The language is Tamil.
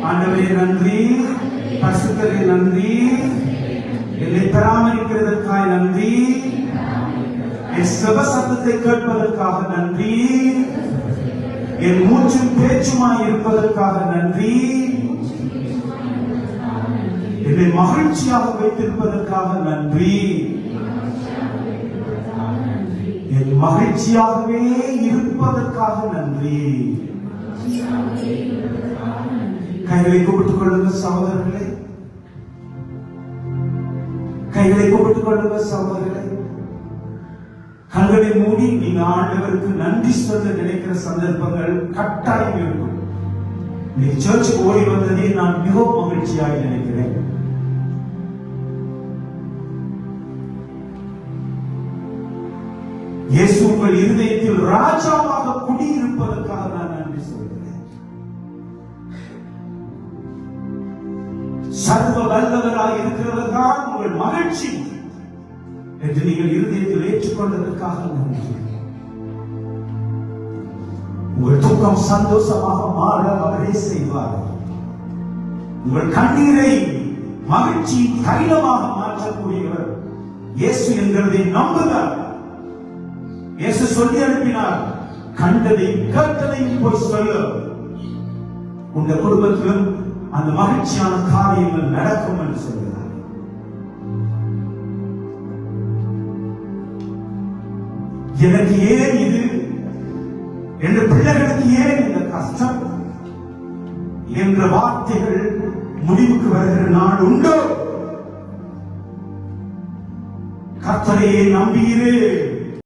ஆண்டவரே நன்றி, பரிசுத்தரே நன்றி, என்னை பராமரிக்கிறதற்காக நன்றி, என் செப சத்தத்தை கேட்பதற்காக நன்றி, என் மூச்சும் பேச்சுமாய் இருப்பதற்காக நன்றி, என்னை மகிழ்ச்சியாக வைத்திருப்பதற்காக நன்றி, என் மகிழ்ச்சியாகவே இருப்பதற்காக நன்றி. கைகளை கூப்பிட்டுக் கொள்ளுங்க சகோதரர்களே, கைகளை கூப்பிட்டுக் கொள்ளுங்க சகோதரர்களே. கண்களை மூடி நீங்க ஆண்டவருக்கு நன்றி சொல்ல நினைக்கிற சந்தர்ப்பங்கள் கட்டாயம் இருக்கும். நீ சர்ச்சுக்கு ஓடி வந்ததே நான் மிகவும் மகிழ்ச்சியாக நினைக்கிறேன். இயேசு உங்கள் இருதயத்தில் ராஜாவாக குடியிருப்பதற்காக நான் நன்றி சொல்கிறேன். சர்வ வல்லவராக இருக்கிறவர் தான் உங்கள் மகிழ்ச்சி என்று நீங்கள் இருதயத்தில் ஏற்றுக்கொண்டதற்காக நன்றி. உங்கள் தூக்கம் சந்தோஷமாக மாற அவரே செய்வார். உங்கள் கண்ணீரை மகிழ்ச்சி தைலமாக மாற்றக்கூடியவர் இயேசு என்கிறதை நம்புகிறார். இயேசு சொல்லி அனுப்பினார், கண்டதை கேட்டதையும் போய் சொல்ல, உங்க குடும்பத்திலும் அந்த மகிழ்ச்சியான காரியங்கள் நடக்கும் என்று சொல்கிறார். எனக்கு ஏன் இது, என்ற பிள்ளைகளுக்கு ஏன் இந்த கஷ்டம் என்ற வார்த்தைகள் முடிவுக்கு வருகிற நாள் உண்டோ? கர்த்தரையே நம்பியிரு.